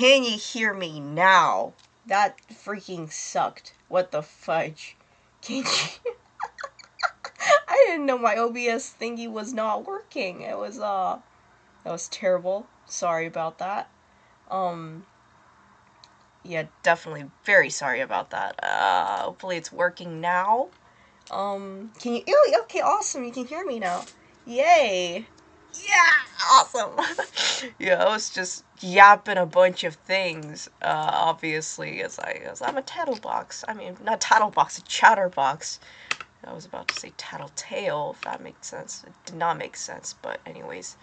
Can you hear me now? That freaking sucked. What the fudge? Can you? I didn't know my OBS thingy was not working. It was that was terrible. Sorry about that. Yeah, definitely very sorry about that. Hopefully it's working now. Can you? Oh, okay, awesome. You can hear me now. Yay! Yeah, awesome. Yeah, I was just yapping a bunch of things. Obviously, as I'm a tattlebox. I mean, not tattlebox, a chatterbox. I was about to say tattletale, if that makes sense. It did not make sense, but anyways.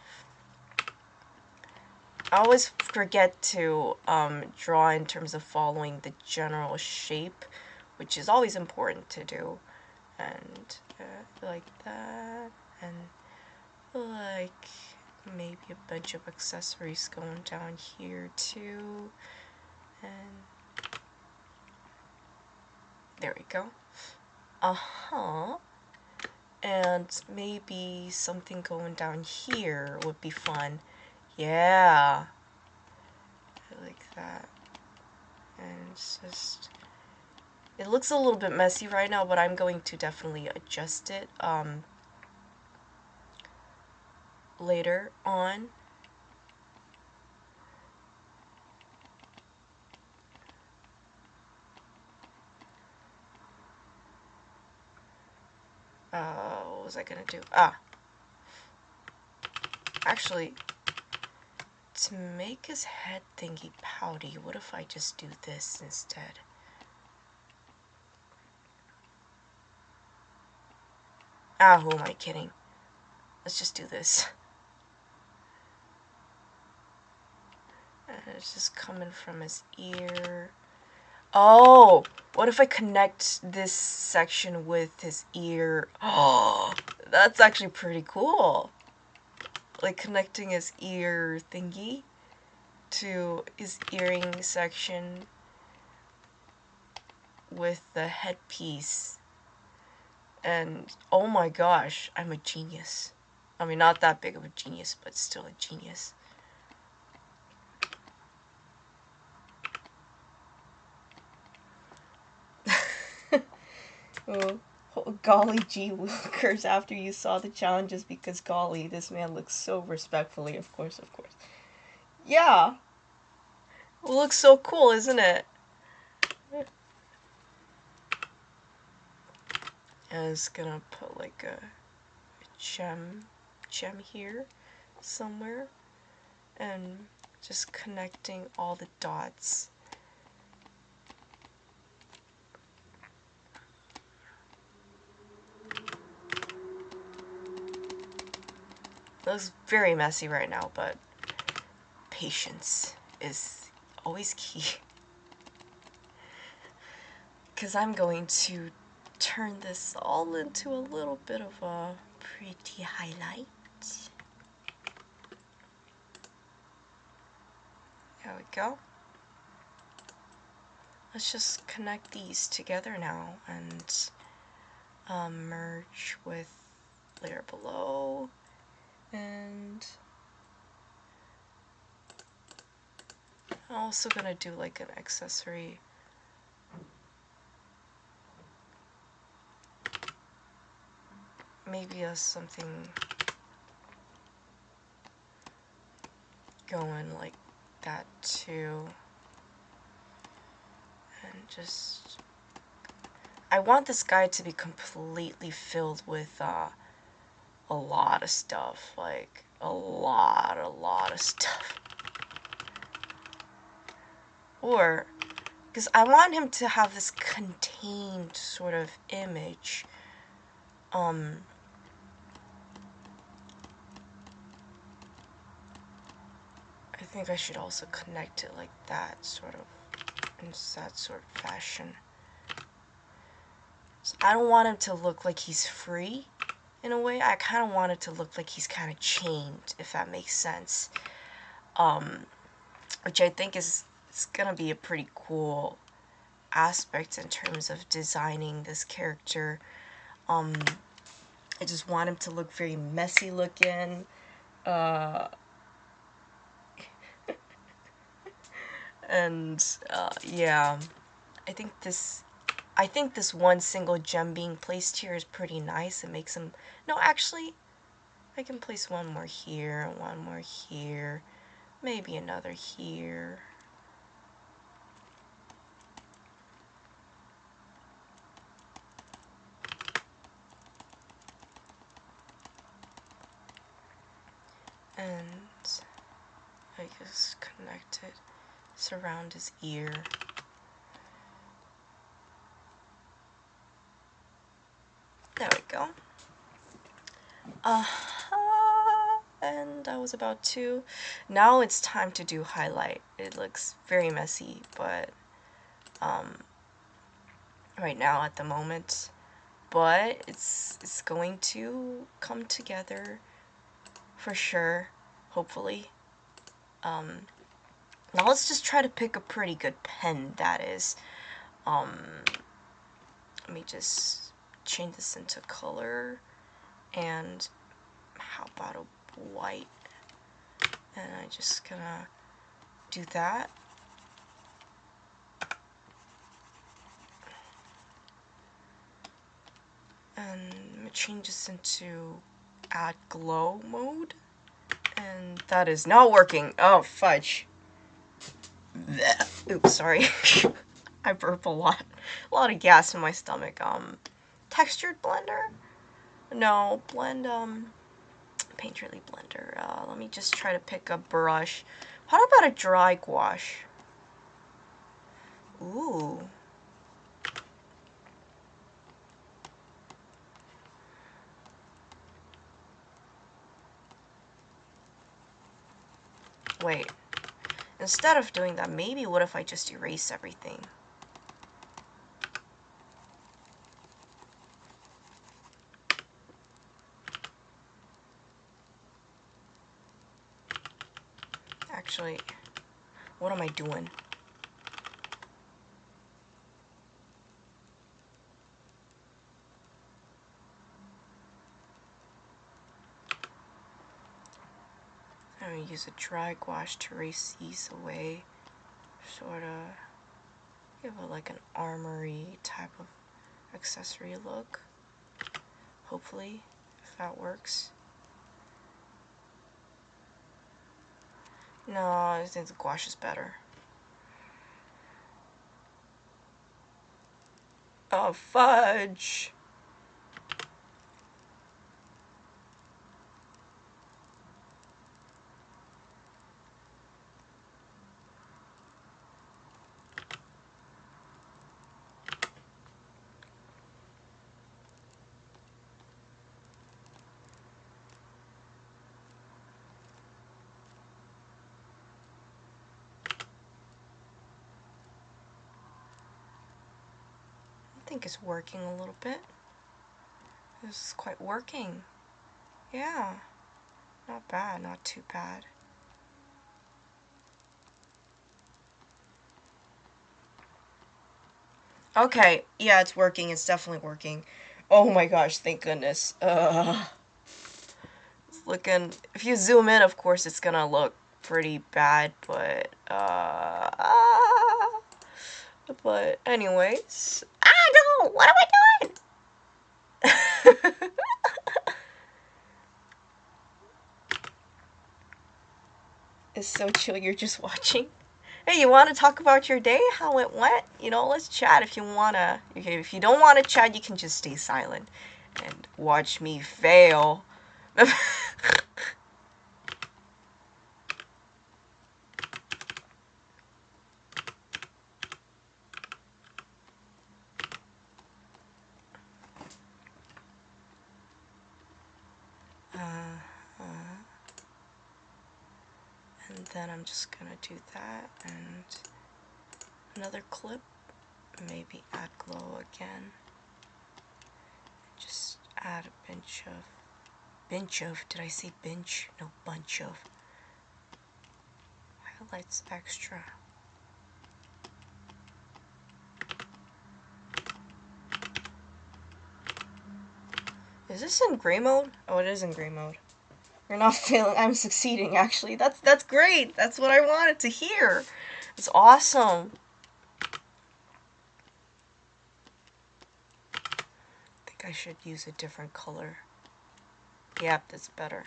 I always forget to draw in terms of following the general shape, which is always important to do. And like that, and like maybe a bunch of accessories going down here too, and there we go. And maybe something going down here would be fun. Yeah, like that. And it's just, it looks a little bit messy right now, but I'm going to definitely adjust it later on. What was I gonna do? Actually, to make his head thingy pouty, what if I just do this instead? Who am I kidding? Let's just do this. And it's just coming from his ear. Oh, what if I connect this section with his ear? Oh, that's actually pretty cool. Like connecting his ear thingy to his earring section with the headpiece. And oh my gosh, I'm a genius. I mean, not that big of a genius, but still a genius. Oh, golly gee willikers, after you saw the challenges, because golly, this man looks so respectfully, of course. Yeah! It looks so cool, isn't it? I was gonna put like a gem here somewhere, and just connecting all the dots. It looks very messy right now, but patience is always key. Because I'm going to turn this all into a little bit of a pretty highlight. There we go. Let's just connect these together now and merge with layer below. And I'm also gonna do like an accessory. Maybe something going like that too. And just, I want this guy to be completely filled with a lot of stuff, like a lot of stuff. Or, because I want him to have this contained sort of image. I think I should also connect it like that, sort of, in that sort of fashion. So I don't want him to look like he's free, in a way. I kind of want it to look like he's kind of chained, if that makes sense. Which I think is gonna be a pretty cool aspect in terms of designing this character. I just want him to look very messy looking. And yeah, I think this one single gem being placed here is pretty nice. It makes them, no, actually, I can place one more here, one more here, maybe another here. And I just connect it, surround his ear. There we go. And that was about 2. Now it's time to do highlight. It looks very messy, but right now at the moment, but it's going to come together for sure, hopefully. Now let's just try to pick a pretty good pen, that is. Let me just change this into color, and how about a white? And I'm just gonna do that. And I'm gonna change this into add glow mode. And that is not working. Oh, fudge. Oops, sorry. I burp a lot. A lot of gas in my stomach. Textured blender? No, blend, painterly blender. Let me just try to pick a brush. How about a dry gouache? Ooh. Wait. Instead of doing that, maybe what if I just erase everything? Actually, what am I doing? I'm going to use a dry gouache to erase these away. Sort of give it like an armory type of accessory look. Hopefully, if that works. No, I think the gouache is better. Oh, fudge! I think it's working a little bit. This is quite working. Yeah. Not bad, not too bad. Okay, yeah, it's working. It's definitely working. Oh my gosh, thank goodness. It's looking, if you zoom in, of course, it's gonna look pretty bad, but, but anyways. No! What am I doing? It's so chill, you're just watching. Hey, you want to talk about your day, how it went? You know, let's chat if you wanna. Okay, if you don't want to chat, you can just stay silent and watch me fail. And then I'm just gonna do that and another clip. Maybe add glow again. Just add a bunch of, did I say bench? No, bunch of. Highlights extra. Is this in gray mode? Oh, it is in gray mode. You're not failing. I'm succeeding, actually. That's great. That's what I wanted to hear. It's awesome. I think I should use a different color. Yep, that's better.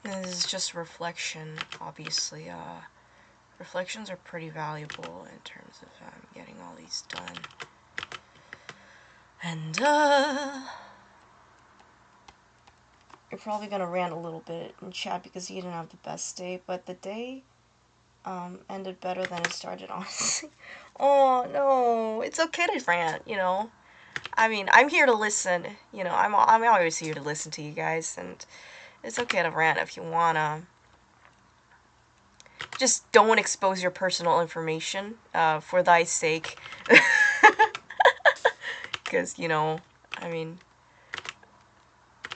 And this is just reflection, obviously. Reflections are pretty valuable in terms of getting all these done. And, you're probably gonna rant a little bit in chat because you didn't have the best day, but the day, ended better than it started, honestly. Oh, no. It's okay to rant, you know? I mean, I'm here to listen, you know? I'm always here to listen to you guys, and it's okay to rant if you wanna. Just don't expose your personal information, for thy sake. Because, you know, I mean,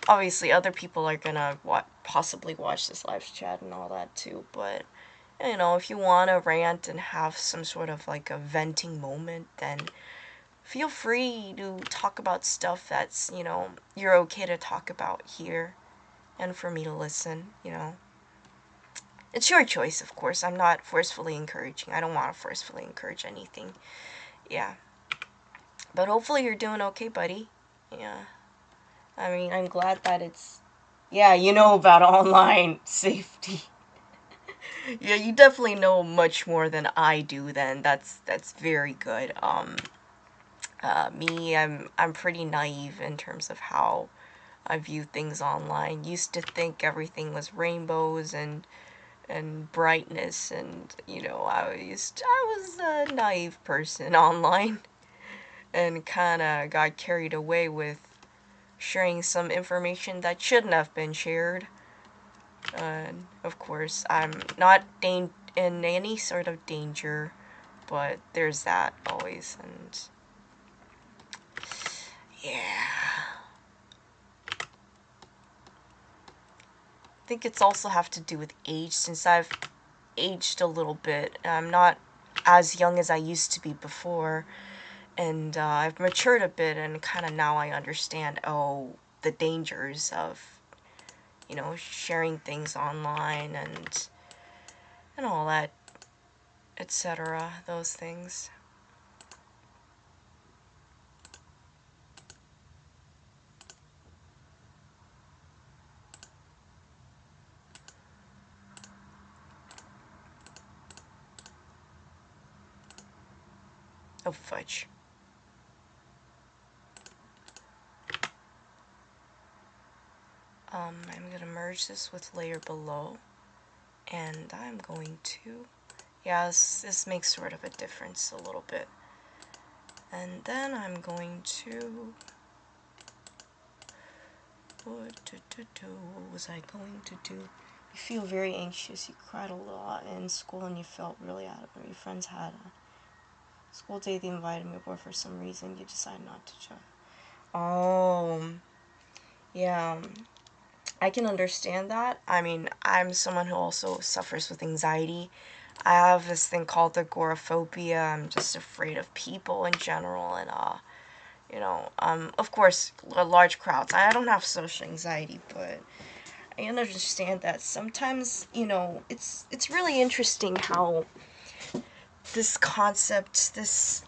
obviously other people are gonna possibly watch this live chat and all that too, but, you know, if you want to rant and have some sort of like a venting moment, then feel free to talk about stuff that's, you know, you're okay to talk about here and for me to listen, you know. It's your choice, of course. I'm not forcefully encouraging. I don't want to forcefully encourage anything. Yeah. But hopefully you're doing okay, buddy. Yeah. I mean, I'm glad that it's... Yeah, you know about online safety. Yeah, you definitely know much more than I do then. That's very good. Me, I'm pretty naive in terms of how I view things online. Used to think everything was rainbows and brightness, and you know, I was a naive person online, and kind of got carried away with sharing some information that shouldn't have been shared. And of course, I'm not in any sort of danger, but there's that always, and yeah. I think it's also have to do with age, since I've aged a little bit. I'm not as young as I used to be before, and I've matured a bit, and kind of now I understand, oh, the dangers of, you know, sharing things online and all that, etc. Those things. Oh, fudge. I'm gonna merge this with layer below, and I'm going to, yeah, this makes sort of a difference a little bit. And then I'm going to, what was I going to do? You feel very anxious, you cried a lot in school, and you felt really out of it. Your friends had a school day they invited me, but for some reason you decided not to join. Oh, yeah. I can understand that. I mean, I'm someone who also suffers with anxiety. I have this thing called agoraphobia. I'm just afraid of people in general, and you know, of course, large crowds. I don't have social anxiety, but I understand that sometimes, you know, it's really interesting how this concept, this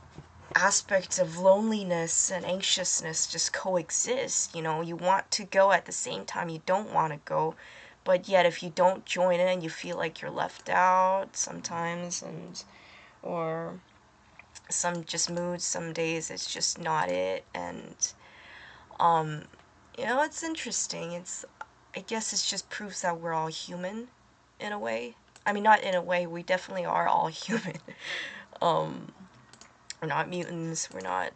aspect of loneliness and anxiousness just coexist. You know, you want to go at the same time you don't want to go, but yet if you don't join in, you feel like you're left out sometimes, and or some just moods, some days it's just not it, and um you know, it's interesting. It's, I guess it just proves that we're all human in a way. I mean, not in a way, we definitely are all human. um we're not mutants, we're not,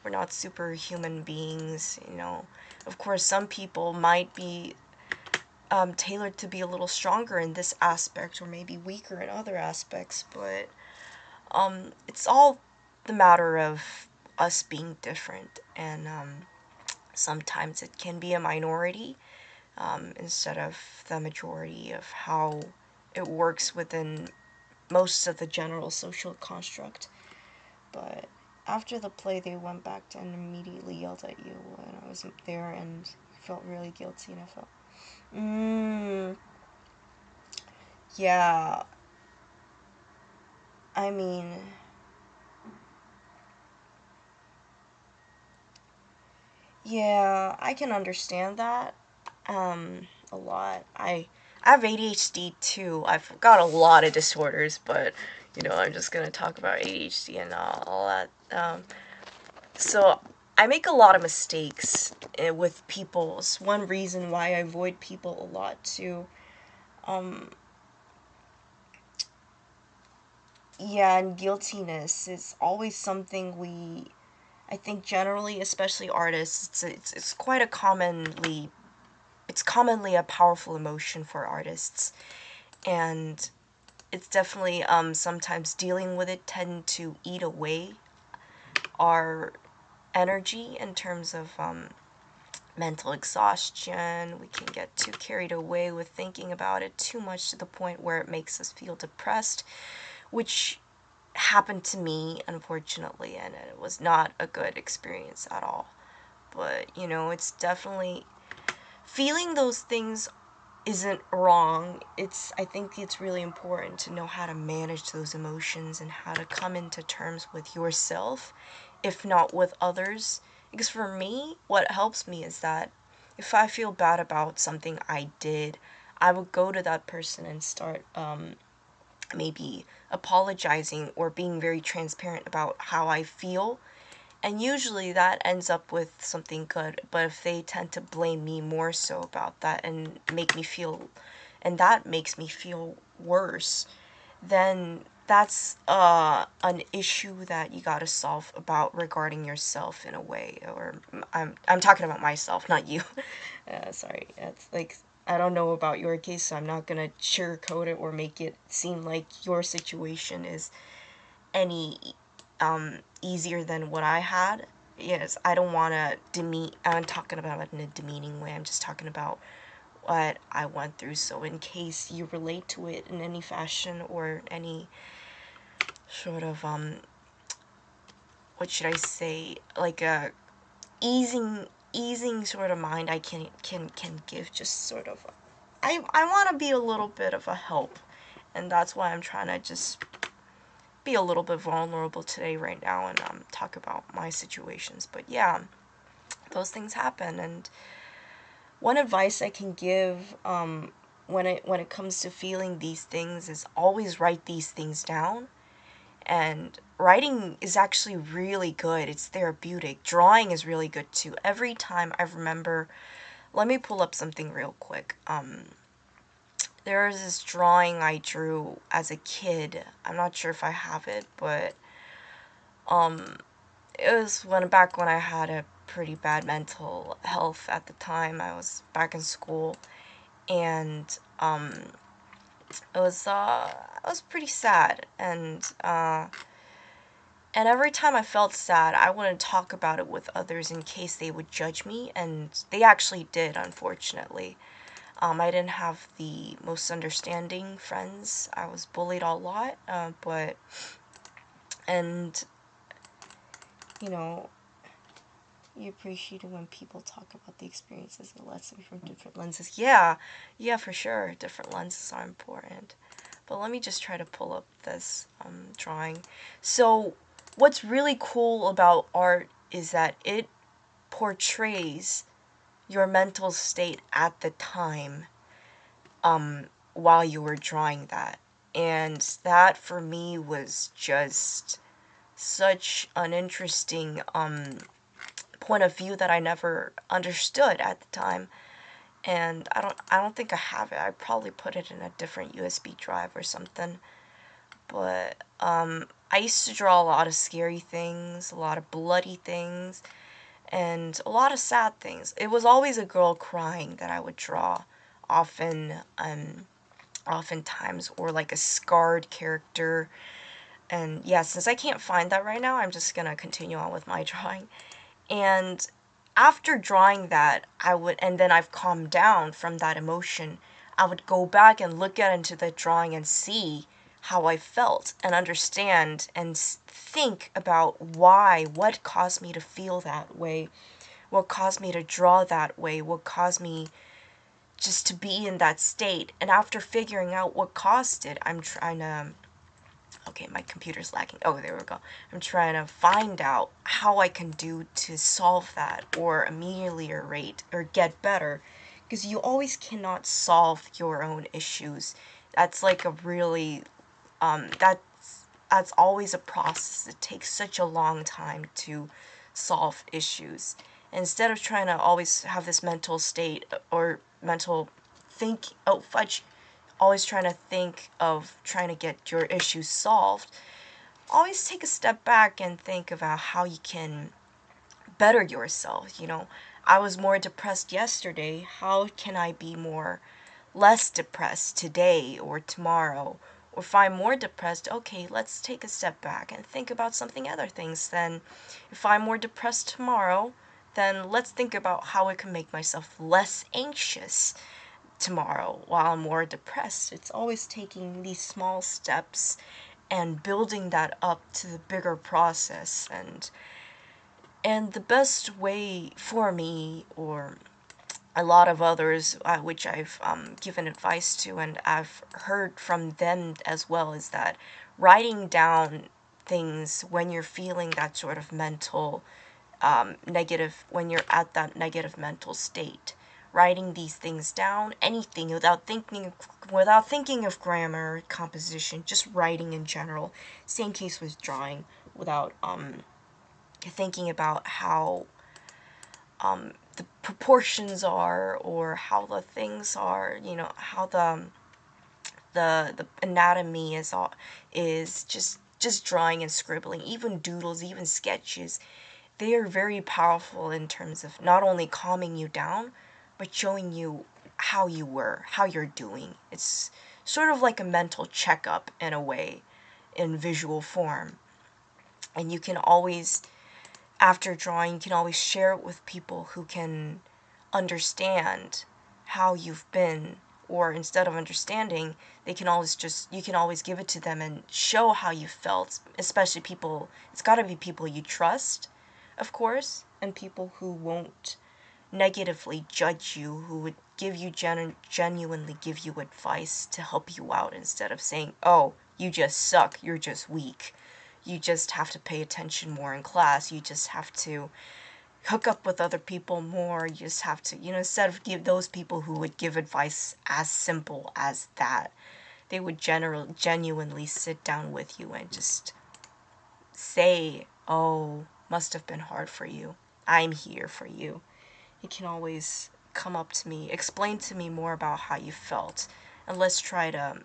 we're not superhuman beings, Of course, some people might be tailored to be a little stronger in this aspect or maybe weaker in other aspects, but it's all the matter of us being different, and sometimes it can be a minority instead of the majority of how it works within most of the general social construct. But after the play, they went back and immediately yelled at you when I was there, and I felt really guilty, and I felt, yeah, I mean, yeah, I can understand that, a lot. I have ADHD too. I've got a lot of disorders, but, I'm just gonna talk about ADHD and all that. So I make a lot of mistakes with people. It's one reason why I avoid people a lot too. Um, yeah, and guiltiness is always something I think generally, especially artists, it's quite it's commonly a powerful emotion for artists, and it's definitely sometimes dealing with it tend to eat away our energy in terms of mental exhaustion. We can get too carried away with thinking about it too much to the point where it makes us feel depressed, which happened to me, unfortunately, and it was not a good experience at all. But, it's definitely feeling those things isn't wrong. I think it's really important to know how to manage those emotions and how to come into terms with yourself, if not with others. Because for me, what helps me is that if I feel bad about something I did, I would go to that person and start maybe apologizing or being very transparent about how I feel, and usually that ends up with something good. But if they tend to blame me more so about that and that makes me feel worse, then that's an issue that you gotta solve about regarding yourself in a way. Or I'm talking about myself, not you. Sorry, it's like, I don't know about your case, so I'm not gonna sugarcoat it or make it seem like your situation is any easier than what I had. Yes, I don't want to I'm talking about it in a demeaning way. I'm just talking about what I went through. So in case you relate to it in any fashion or any sort of what should I say, like a easing sort of mind I can give, just sort of, I want to be a little bit of a help, and that's why I'm trying to just be a little bit vulnerable today right now and talk about my situations. But yeah, those things happen, and one advice I can give when it comes to feeling these things is always write these things down. And writing is actually really good. It's therapeutic. Drawing is really good too. Every time I remember, let me pull up something real quick. There was this drawing I drew as a kid. I'm not sure if I have it, but um it was back when I had a pretty bad mental health at the time. I was back in school, and it was pretty sad, and every time I felt sad, I wouldn't talk about it with others in case they would judge me, and they actually did, unfortunately. I didn't have the most understanding friends. I was bullied a lot, and, you know, you appreciate it when people talk about the experiences and lesson from different lenses. Yeah, yeah, for sure. Different lenses are important. But let me just try to pull up this drawing. So, what's really cool about art is that it portrays your mental state at the time while you were drawing that. And that for me was just such an interesting point of view that I never understood at the time. And I don't think I have it. I probably put it in a different USB drive or something. But I used to draw a lot of scary things, a lot of bloody things, and a lot of sad things. It was always a girl crying that I would draw, often, oftentimes, or like a scarred character. And yeah, since I can't find that right now, I'm just gonna continue on with my drawing. And after drawing that, and then I've calmed down from that emotion, I would go back and look at into the drawing and see how I felt and understand and think about what caused me to feel that way, what caused me to draw that way, what caused me just to be in that state. And after figuring out what caused it, I'm trying to, okay, my computer's lagging. Oh, there we go. I'm trying to find out how I can do to solve that or ameliorate or get better. Because you always cannot solve your own issues. That's like a really, that's always a process. It takes such a long time to solve issues. Instead of trying to always have this mental state or mental always trying to think of trying to get your issues solved, always take a step back and think about how you can better yourself. I was more depressed yesterday. How can I be less depressed today or tomorrow? Or if I'm more depressed, okay, let's take a step back and think about something other things. Then if I'm more depressed tomorrow, then let's think about how I can make myself less anxious tomorrow while I'm more depressed. It's always taking these small steps and building that up to the bigger process. And the best way for me, or a lot of others, which I've given advice to and I've heard from them as well, is that writing down things when you're feeling that sort of mental negative, when you're at that negative mental state, writing these things down, anything, without thinking of grammar, composition, just writing in general. Same case with drawing, without thinking about how the proportions are, or how the things are, how the anatomy is just drawing and scribbling, even doodles, even sketches. They are very powerful in terms of not only calming you down, but showing you how you're doing. It's sort of like a mental checkup in a way, in visual form. And you can always, after drawing, you can always share it with people who can understand how you've been, or instead of understanding, you can always give it to them and show how you felt, especially people. It's got to be people you trust, of course, and people who won't negatively judge you, who would give you genuinely give you advice to help you out, instead of saying, oh, you just suck, you're just weak, you just have to pay attention more in class, you just have to hook up with other people more, you just have to, instead of give those people who would give advice as simple as that, they would genuinely sit down with you and just say, oh, must have been hard for you, I'm here for you. You can always come up to me, explain to me more about how you felt, and let's try to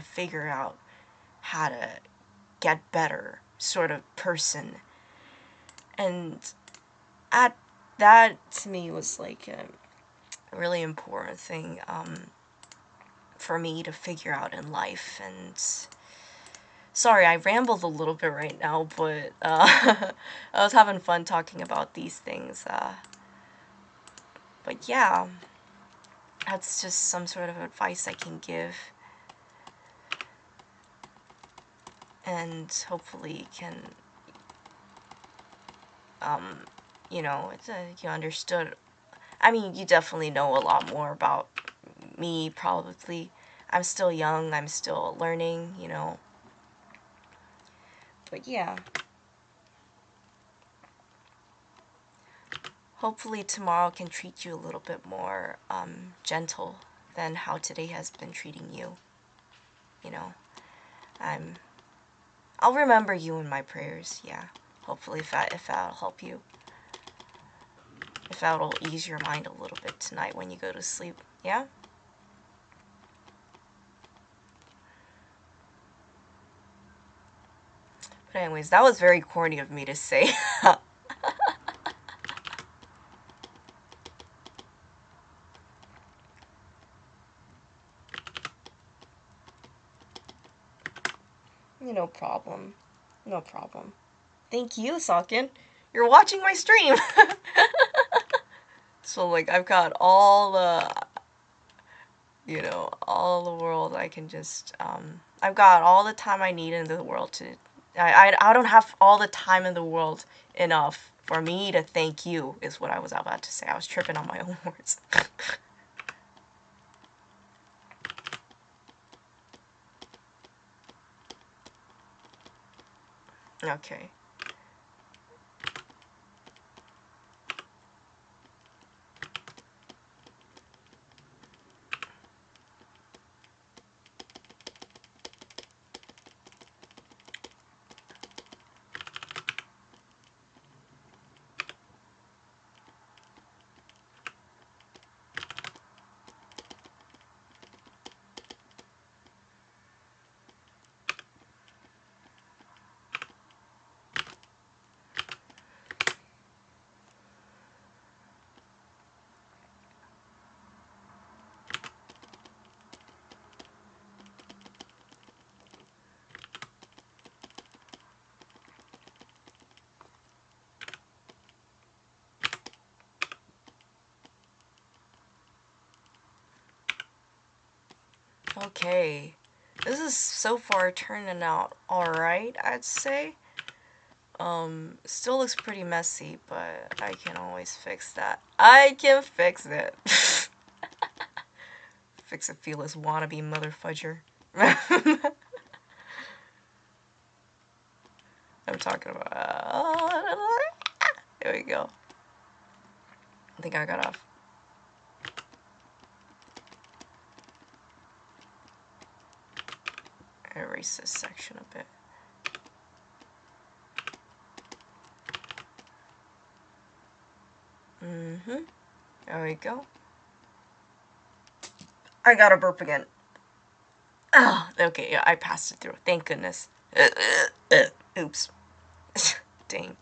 figure out how to get better sort of person. And that to me was like a really important thing for me to figure out in life. And sorry, I rambled a little bit right now, but I was having fun talking about these things. But yeah, that's just some sort of advice I can give. And hopefully can, you understood. I mean, you definitely know a lot more about me, probably. I'm still young, I'm still learning, But yeah. Hopefully tomorrow can treat you a little bit more gentle than how today has been treating you. I'll remember you in my prayers, yeah. Hopefully if that'll help you. If that'll ease your mind a little bit tonight when you go to sleep, yeah? But anyways, that was very corny of me to say. No problem. No problem. Thank you, Sokin. You're watching my stream. So, like, I've got all the, all the world I can just, I've got all the time I need in the world to, I don't have all the time in the world enough for me to thank you, is what I was about to say. I was tripping on my own words. Okay. Okay. This is so far turning out alright, I'd say. Still looks pretty messy, but I can always fix that. I can fix it. Fix a feeless wannabe mother fudger. I'm talking about. There we go. I think I got off. Erase this section a bit. There we go. I got a burp again. Oh, okay, yeah, I passed it through. Thank goodness. Oops. Dang.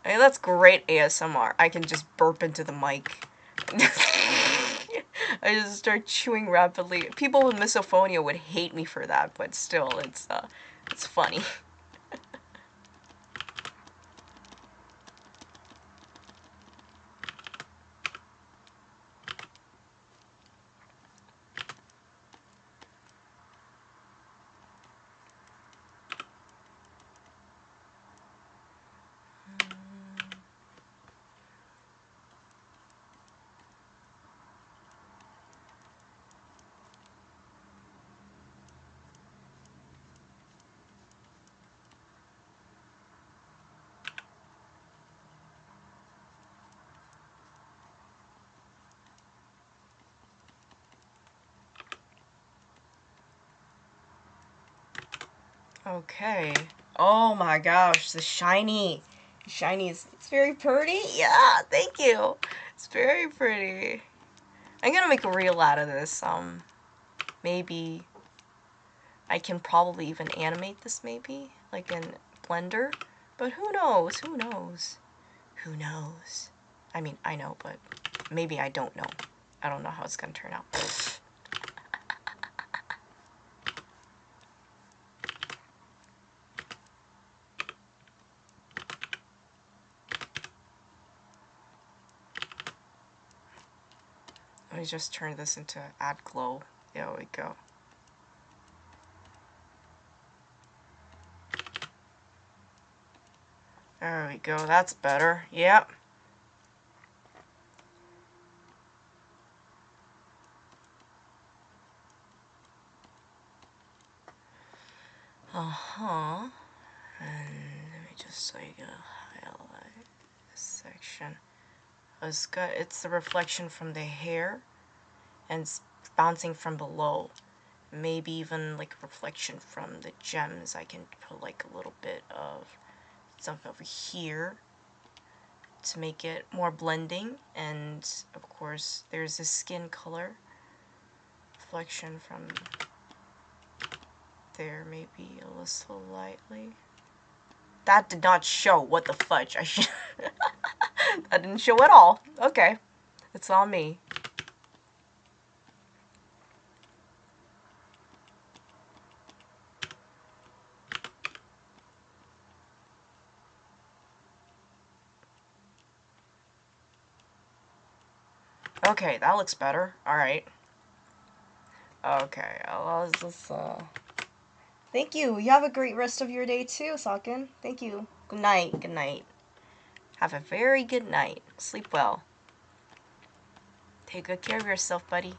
Hey, that's great ASMR. I can just burp into the mic. I just start chewing rapidly. People with misophonia would hate me for that, but still, it's funny. Okay. Oh my gosh, the shiny. Shiny is, it's very pretty. Yeah, thank you. It's very pretty. I'm gonna make a reel out of this. Maybe I can probably even animate this maybe, like in Blender. But who knows? Who knows? Who knows? I mean, I know, but maybe I don't know. I don't know how it's gonna turn out. Let me just turn this into add glow. There we go. There we go. That's better. Yep. And let me just like highlight this section. It's the reflection from the hair and it's bouncing from below. Maybe even like a reflection from the gems. I can put like a little bit of stuff over here to make it more blending. And of course there's a skin color reflection from there, maybe a little lightly. That did not show. What the fudge? I should. That didn't show at all. Okay. It's on me. Okay, that looks better. Alright. Okay, let's just, Thank you. You have a great rest of your day too, Sakin. Thank you. Good night. Good night. Have a very good night. Sleep well. Take good care of yourself, buddy.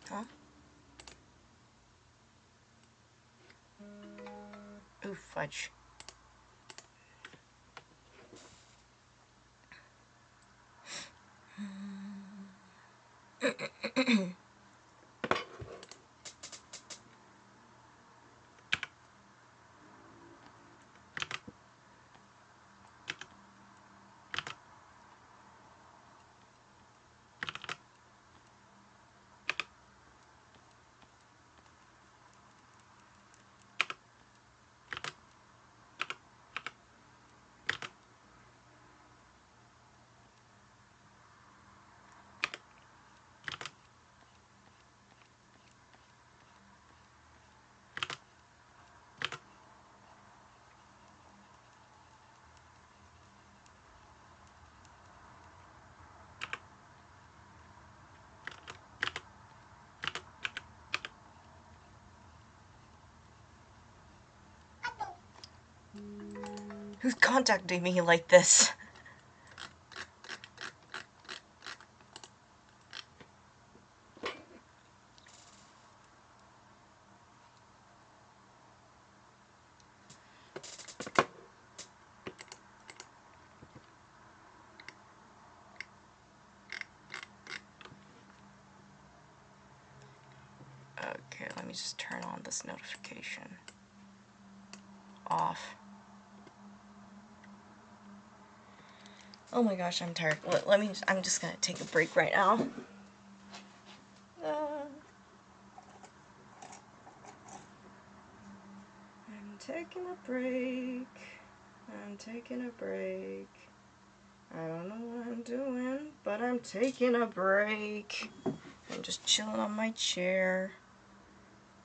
Huh? Ooh, fudge. Who's contacting me like this? Okay, let me just turn on this notification. Off. Oh my gosh, I'm tired. I'm just gonna take a break right now. I'm taking a break. I'm taking a break. I don't know what I'm doing, but I'm taking a break. I'm just chilling on my chair.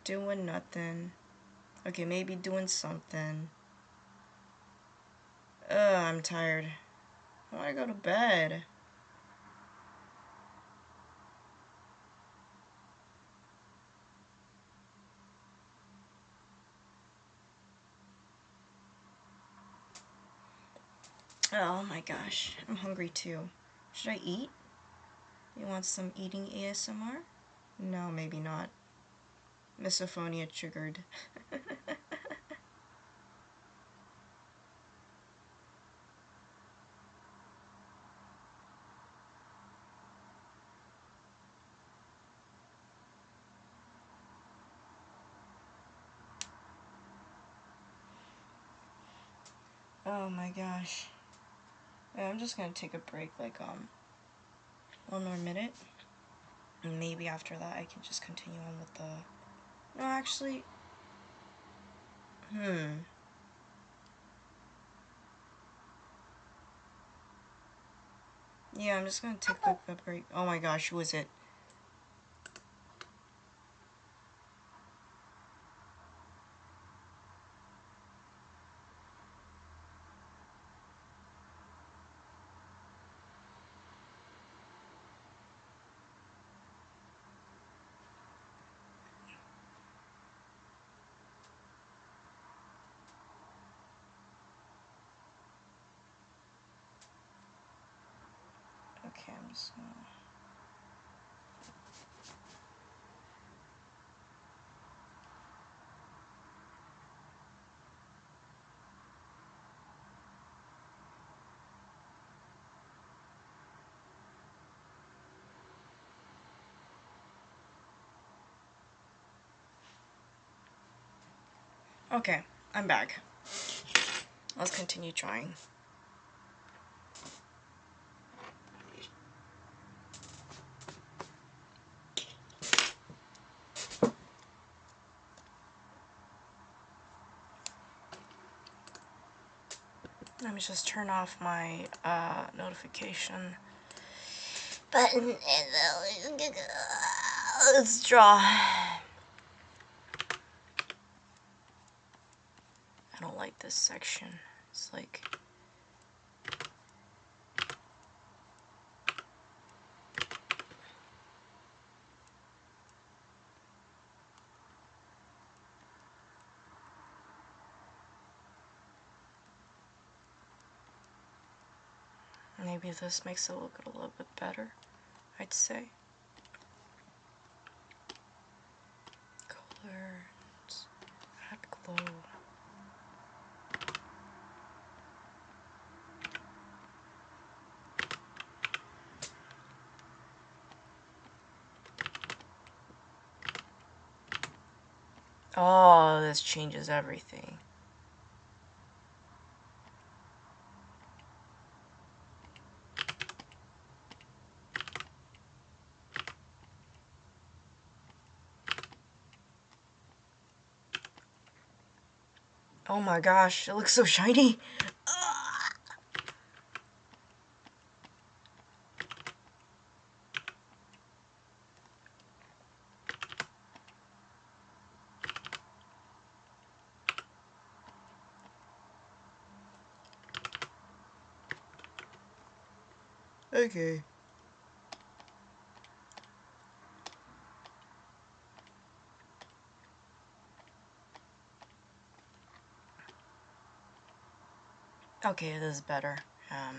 Doing nothing. Okay, maybe doing something. I'm tired. I wanna go to bed. Oh my gosh, I'm hungry too. Should I eat? You want some eating ASMR? No, maybe not. Misophonia triggered. Oh my gosh. Yeah, I'm just gonna take a break, like, 1 more minute. And maybe after that I can just continue on with the... No, actually... Yeah, I'm just gonna take a break. Oh my gosh, who is it? So. Okay, I'm back. Let's continue trying. Let me just turn off my notification button and let's draw. I don't like this section. It's like maybe this makes it look a little bit better, I'd say. Colors, add glow. Oh, this changes everything. Oh my gosh, it looks so shiny. Okay. Okay, this is better. I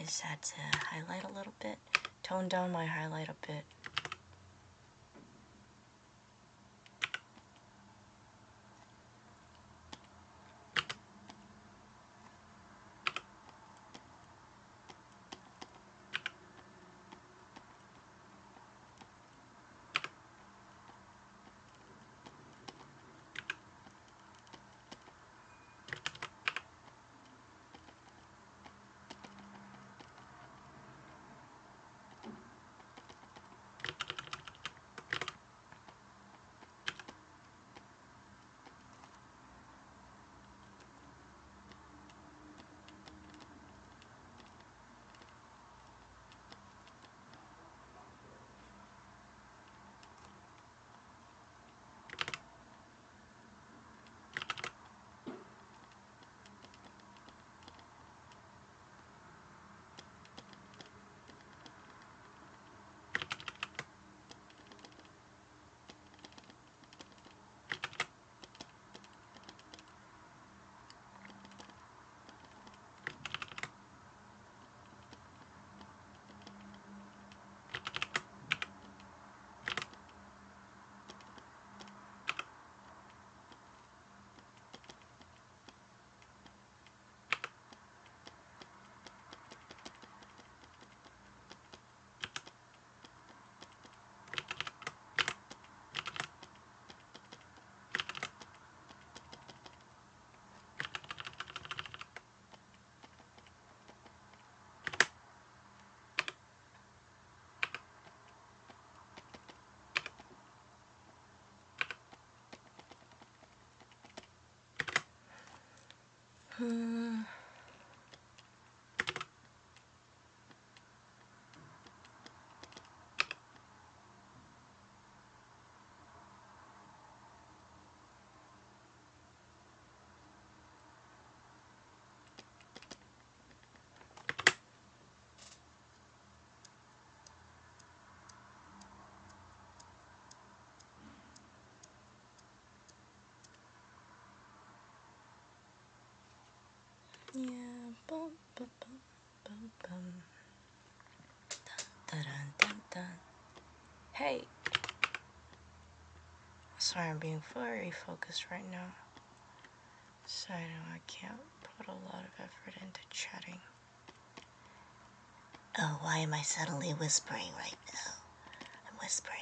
just had to highlight a little bit, tone down my highlight a bit. Yeah, bum, bum, bum, bum, bum. Hey. Sorry, I'm being very focused right now. So I know I can't put a lot of effort into chatting. Oh, why am I suddenly whispering right now? I'm whispering.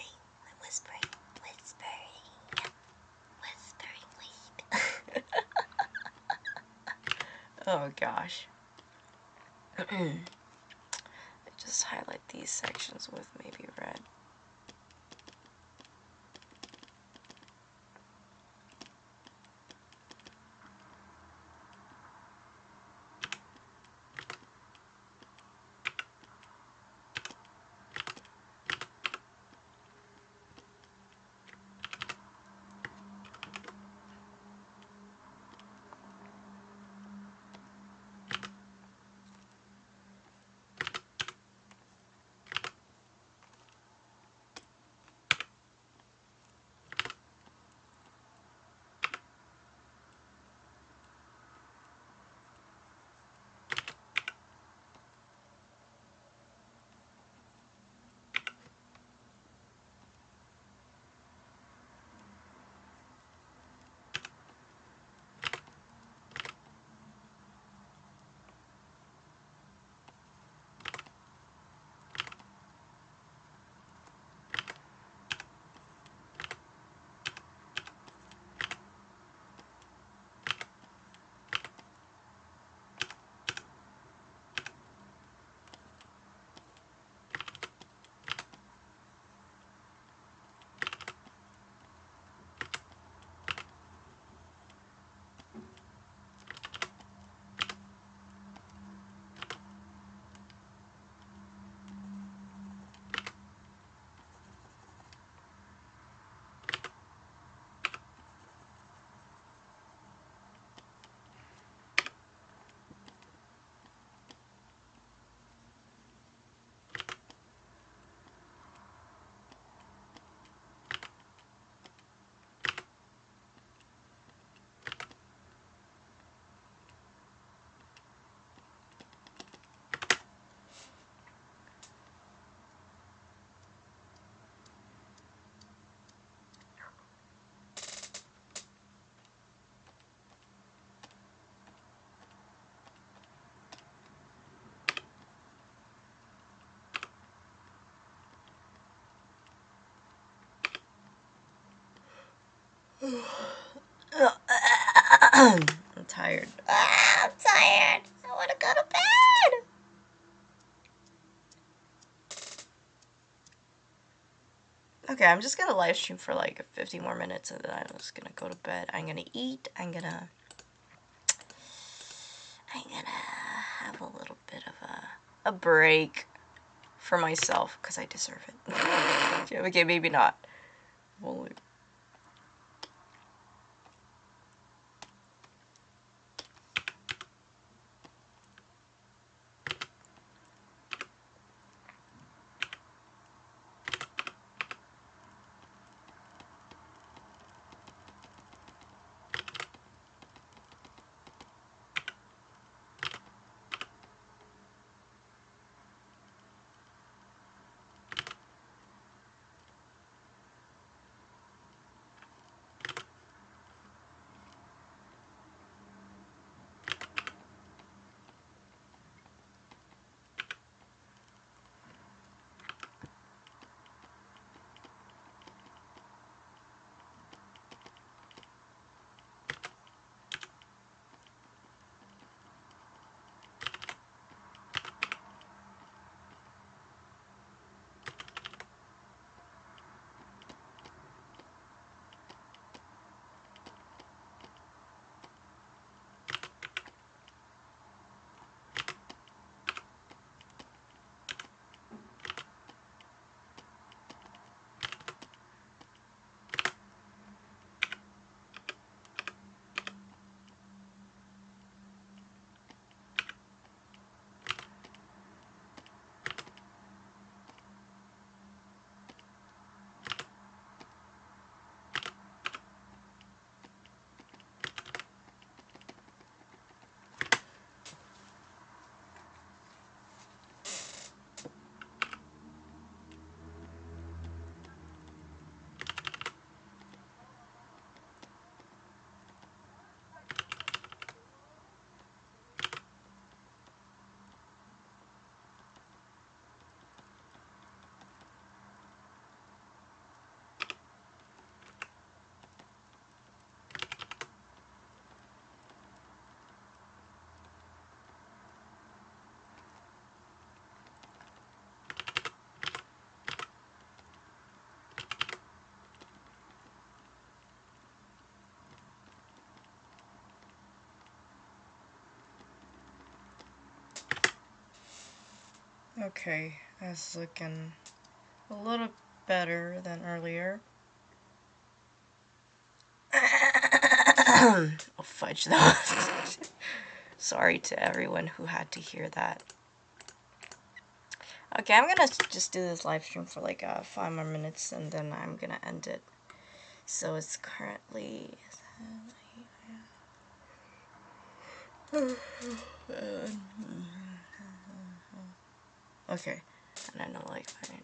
Wait. Oh gosh. I just highlight these sections with maybe red. I'm tired. I'm tired. I want to go to bed. Okay, I'm just gonna live stream for like 50 more minutes and then I'm just gonna go to bed. I'm gonna eat. I'm gonna have a little bit of a break for myself because I deserve it. Okay, maybe not. We'll Okay, that's looking a little better than earlier. Oh, fudge though. Sorry to everyone who had to hear that. Okay, I'm gonna just do this live stream for like 5 more minutes and then I'm gonna end it. So it's currently... Okay, and I know like 12.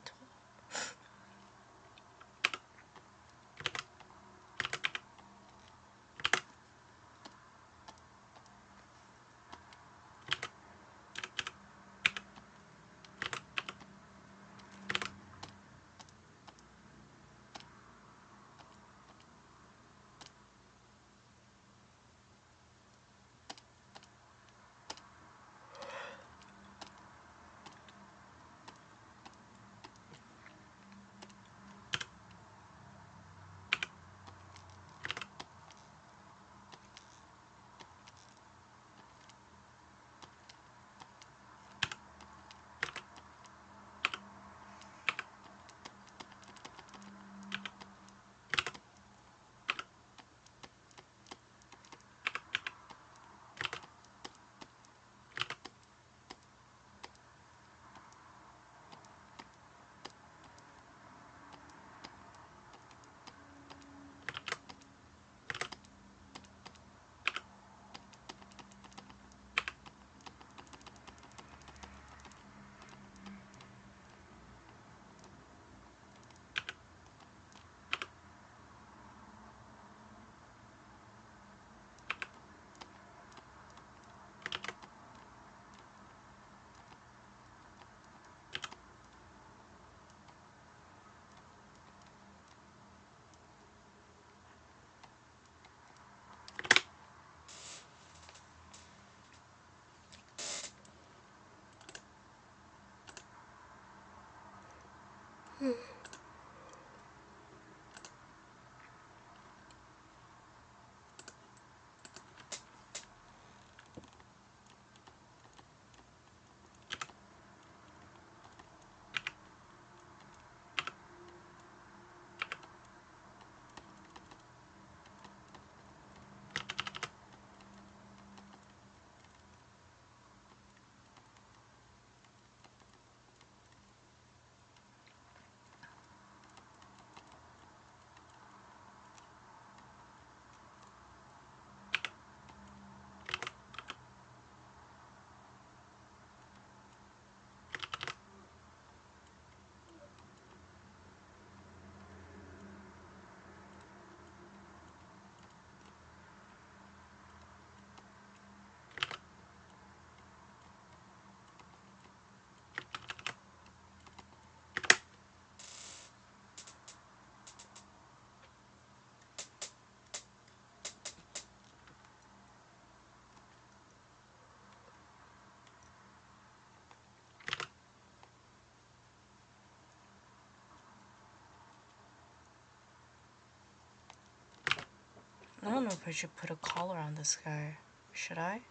I don't know if I should put a collar on this guy. Should I?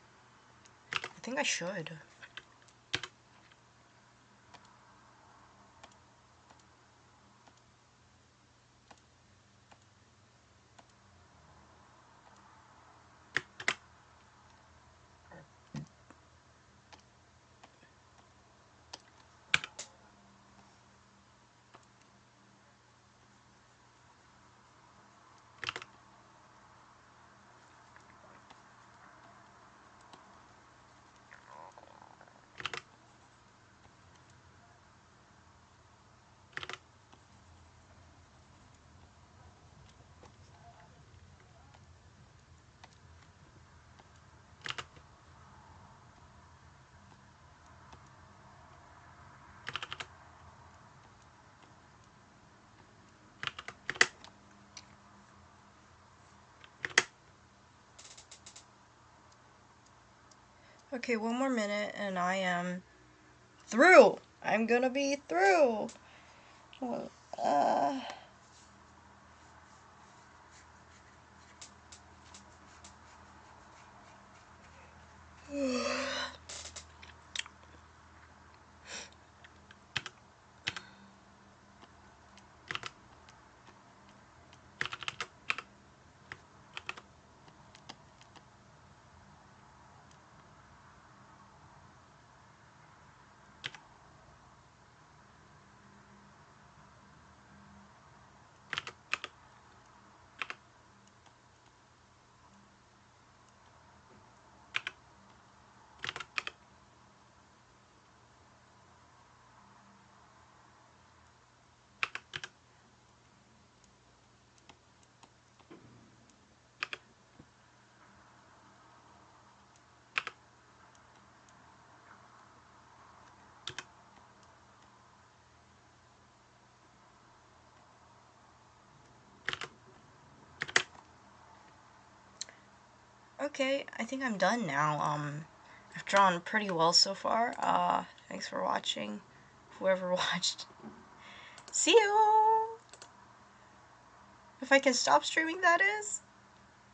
I think I should. Okay, 1 more minute and I am through. I'm gonna be through. Uh... Okay, I think I'm done now. I've drawn pretty well so far. Thanks for watching, whoever watched. See you! If I can stop streaming, that is.